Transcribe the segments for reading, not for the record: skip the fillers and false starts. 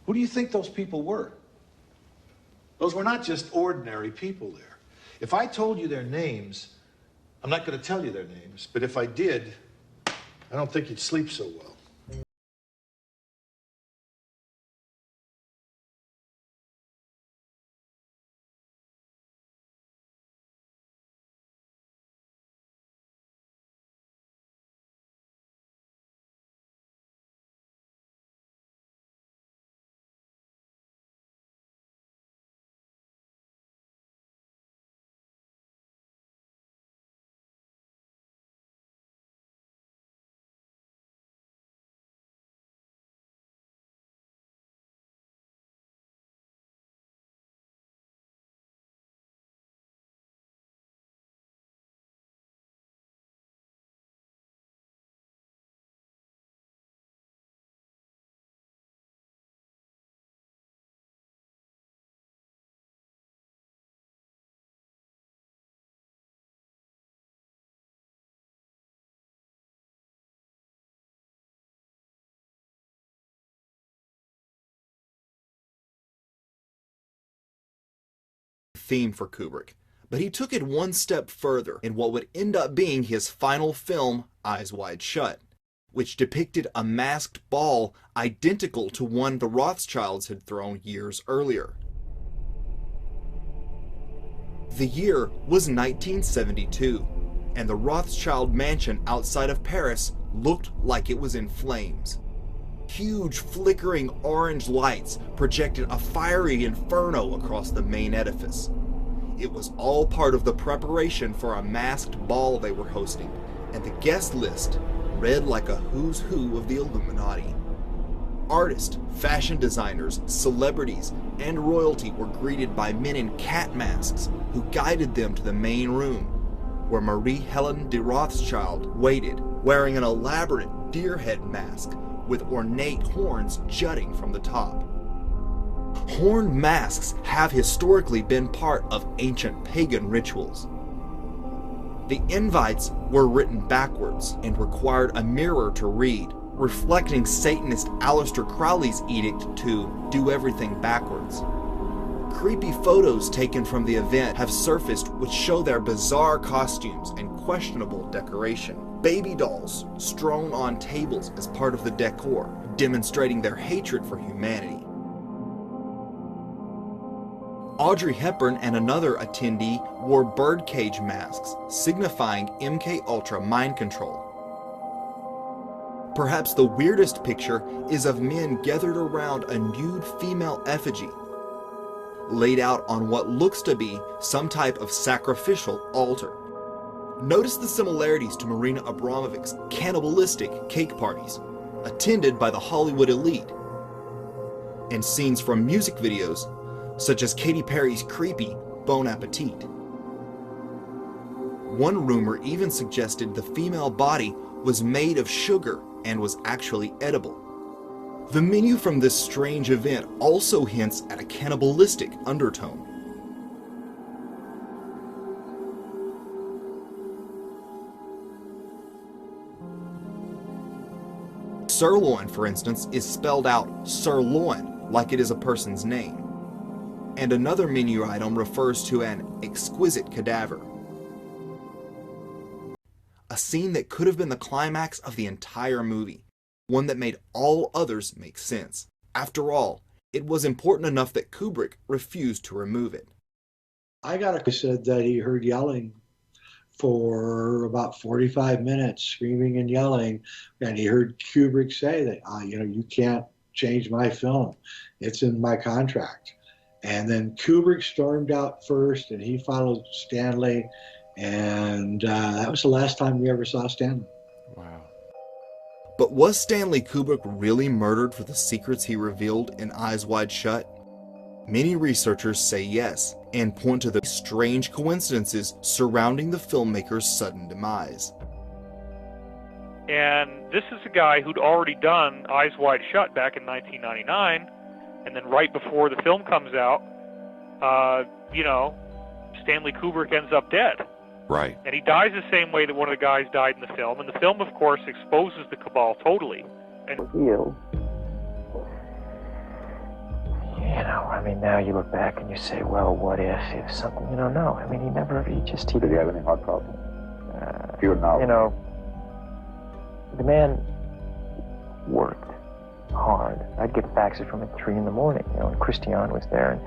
Who do you think those people were? Those were not just ordinary people there. If I told you their names, I'm not going to tell you their names, but if I did, I don't think you'd sleep so well. Theme for Kubrick, but he took it one step further in what would end up being his final film, Eyes Wide Shut, which depicted a masked ball identical to one the Rothschilds had thrown years earlier. The year was 1972, and the Rothschild mansion outside of Paris looked like it was in flames. Huge flickering orange lights projected a fiery inferno across the main edifice. It was all part of the preparation for a masked ball they were hosting, and the guest list read like a who's who of the Illuminati. Artists, fashion designers, celebrities, and royalty were greeted by men in cat masks who guided them to the main room, where Marie Helen de Rothschild waited, wearing an elaborate deer head mask with ornate horns jutting from the top. Horned masks have historically been part of ancient pagan rituals. The invites were written backwards and required a mirror to read, reflecting Satanist Aleister Crowley's edict to do everything backwards. Creepy photos taken from the event have surfaced which show their bizarre costumes and questionable decoration. Baby dolls strewn on tables as part of the decor, demonstrating their hatred for humanity. Audrey Hepburn and another attendee wore birdcage masks, signifying MK Ultra mind control. Perhaps the weirdest picture is of men gathered around a nude female effigy, laid out on what looks to be some type of sacrificial altar. Notice the similarities to Marina Abramovic's cannibalistic cake parties, attended by the Hollywood elite, and scenes from music videos such as Katy Perry's creepy Bon Appetit. One rumor even suggested the female body was made of sugar and was actually edible. The menu from this strange event also hints at a cannibalistic undertone. Sirloin, for instance, is spelled out sirloin, like it is a person's name. And another menu item refers to an exquisite cadaver. A scene that could have been the climax of the entire movie, one that made all others make sense. After all, it was important enough that Kubrick refused to remove it. I got a said that he heard yelling for about 45 minutes, screaming and yelling, and he heard Kubrick say that, you can't change my film. It's in my contract. And then Kubrick stormed out first, and he followed Stanley, and that was the last time we ever saw Stanley. Wow. But was Stanley Kubrick really murdered for the secrets he revealed in Eyes Wide Shut? Many researchers say yes, and point to the strange coincidences surrounding the filmmaker's sudden demise. And this is a guy who'd already done Eyes Wide Shut back in 1999, and then right before the film comes out, Stanley Kubrick ends up dead. Right. And he dies the same way that one of the guys died in the film. And the film, of course, exposes the cabal totally. And You. now. I mean, now you look back and you say, well, what if something, you know, no. I mean, he Did he have any heart problems? You know, the man worked hard. I'd get faxes from him at 3 in the morning, you know, and Christiane was there, and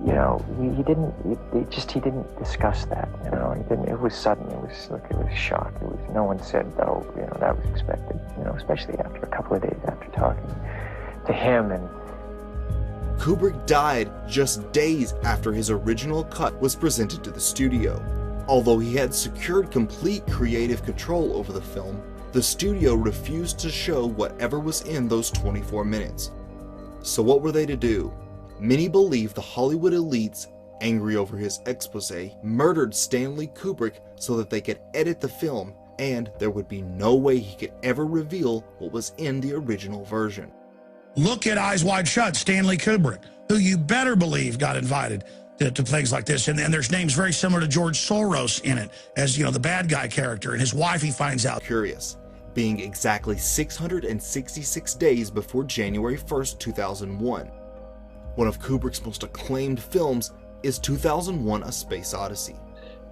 you know, he didn't discuss that, you know, it was sudden, it was shock, no one said, oh, you know, that was expected, you know, especially after a couple of days after talking to him. And Kubrick died just days after his original cut was presented to the studio. Although he had secured complete creative control over the film, the studio refused to show whatever was in those 24 minutes. So what were they to do? Many believe the Hollywood elites, angry over his expose, murdered Stanley Kubrick so that they could edit the film, and there would be no way he could ever reveal what was in the original version. Look at Eyes Wide Shut, Stanley Kubrick, who you better believe got invited to things like this. And there's names very similar to George Soros in it, as, you know, the bad guy character, and his wife, he finds out. Curious, being exactly 666 days before January 1st, 2001. One of Kubrick's most acclaimed films is 2001: A Space Odyssey.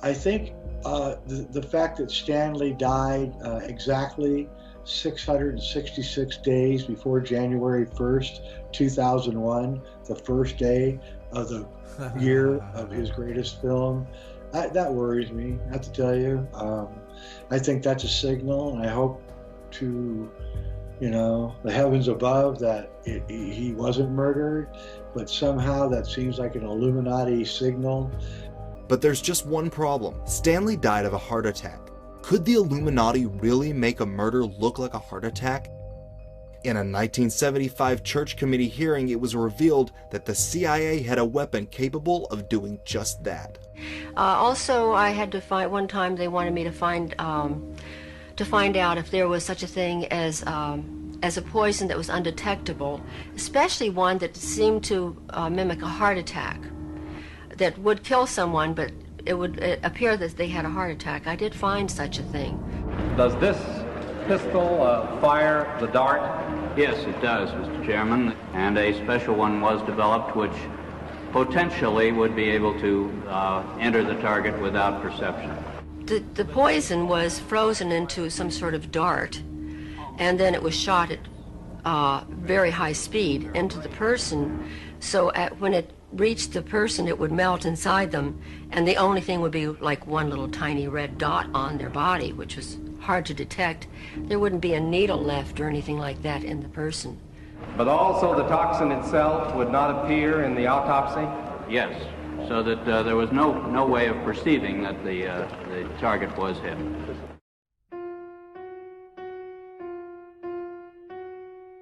I think the fact that Stanley died exactly 666 days before January 1st, 2001, the first day of the year of his greatest film, that worries me, I have to tell you. I think that's a signal, and I hope to, you know, the heavens above that he wasn't murdered, but somehow that seems like an Illuminati signal. But there's just one problem. Stanley died of a heart attack. Could the Illuminati really make a murder look like a heart attack? In a 1975 Church Committee hearing, it was revealed that the CIA had a weapon capable of doing just that. Also, I had to find, one time they wanted me to find out if there was such a thing as a poison that was undetectable, especially one that seemed to mimic a heart attack, that would kill someone, but it would appear that they had a heart attack. I did find such a thing. Does this pistol fire the dart? Yes, it does, Mr. Chairman, and a special one was developed which potentially would be able to enter the target without perception. The poison was frozen into some sort of dart, and then it was shot at very high speed into the person, so when it reached the person, it would melt inside them, and the only thing would be like one little tiny red dot on their body, which was hard to detect. There wouldn't be a needle left or anything like that in the person. But also the toxin itself would not appear in the autopsy? Yes, so that there was no way of perceiving that the target was hit.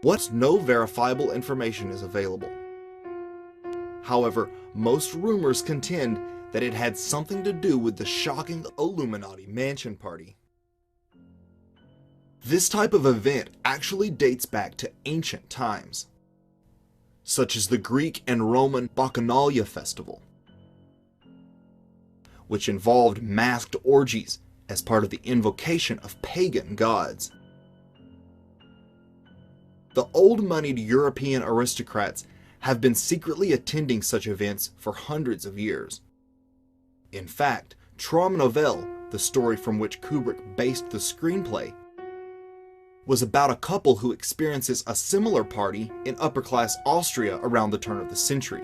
What? No verifiable information is available. However, most rumors contend that it had something to do with the shocking Illuminati mansion party. This type of event actually dates back to ancient times, such as the Greek and Roman Bacchanalia festival, which involved masked orgies as part of the invocation of pagan gods. The old-moneyed European aristocrats have been secretly attending such events for hundreds of years. In fact, Traum Novelle, the story from which Kubrick based the screenplay, was about a couple who experiences a similar party in upper-class Austria around the turn of the century.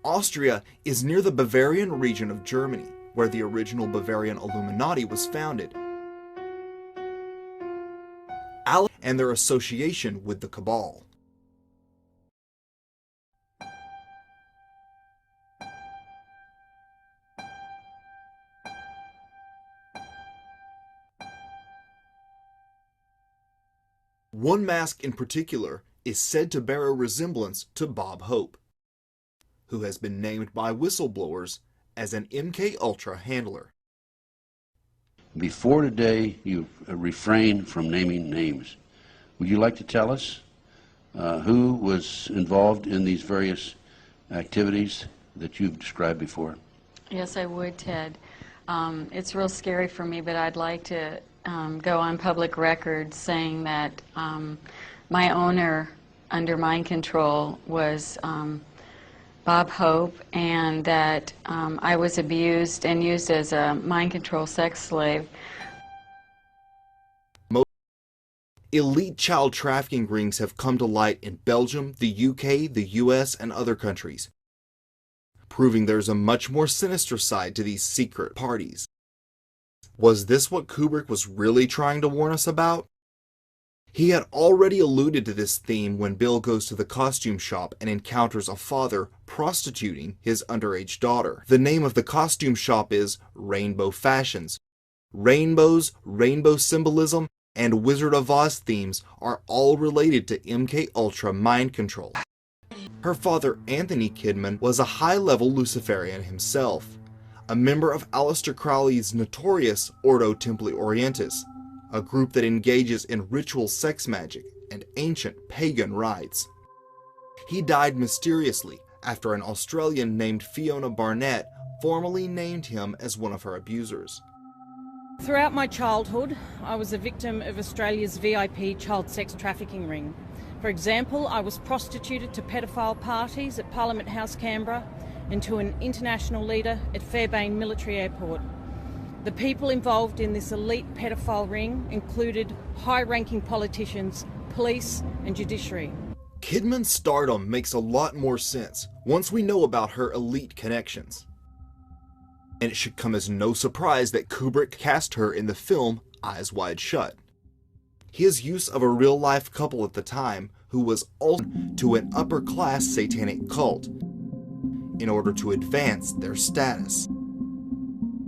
Austria is near the Bavarian region of Germany, where the original Bavarian Illuminati was founded, and their association with the Cabal. One mask in particular is said to bear a resemblance to Bob Hope, who has been named by whistleblowers as an MK Ultra handler. Before today, you refrained from naming names. Would you like to tell us who was involved in these various activities that you've described before? Yes, I would, Ted. It's real scary for me, but I'd like to go on public record saying that my owner under mind control was Bob Hope, and that I was abused and used as a mind control sex slave. Elite child trafficking rings have come to light in Belgium, the UK, the US, and other countries, proving there's a much more sinister side to these secret parties. Was this what Kubrick was really trying to warn us about? He had already alluded to this theme when Bill goes to the costume shop and encounters a father prostituting his underage daughter. The name of the costume shop is Rainbow Fashions. Rainbows, rainbow symbolism, and Wizard of Oz themes are all related to MK Ultra mind control. Her father, Anthony Kidman, was a high-level Luciferian himself, a member of Aleister Crowley's notorious Ordo Templi Orientis, a group that engages in ritual sex magic and ancient pagan rites. He died mysteriously after an Australian named Fiona Barnett formally named him as one of her abusers. Throughout my childhood, I was a victim of Australia's VIP child sex trafficking ring. For example, I was prostituted to pedophile parties at Parliament House, Canberra, and to an international leader at Fairbairn Military Airport. The people involved in this elite pedophile ring included high-ranking politicians, police, and judiciary. Kidman's stardom makes a lot more sense once we know about her elite connections. And it should come as no surprise that Kubrick cast her in the film Eyes Wide Shut. His use of a real-life couple at the time who was also to an upper-class satanic cult in order to advance their status.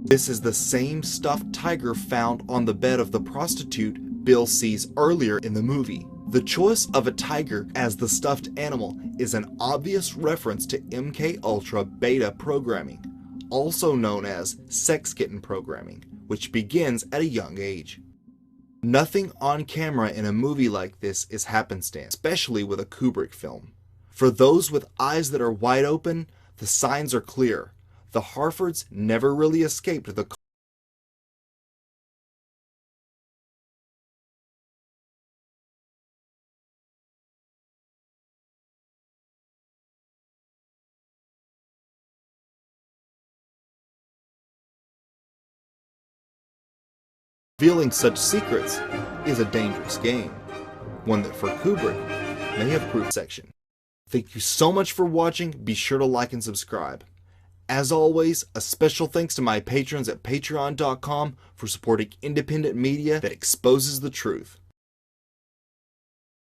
This is the same stuffed tiger found on the bed of the prostitute Bill sees earlier in the movie. The choice of a tiger as the stuffed animal is an obvious reference to MK Ultra beta programming, also known as sex kitten programming, which begins at a young age. Nothing on camera in a movie like this is happenstance, especially with a Kubrick film. For those with eyes that are wide open, the signs are clear. The Harfords never really escaped the revealing such secrets is a dangerous game, one that for Kubrick may have proved section. Thank you so much for watching. Be sure to like and subscribe. As always, a special thanks to my patrons at patreon.com for supporting independent media that exposes the truth.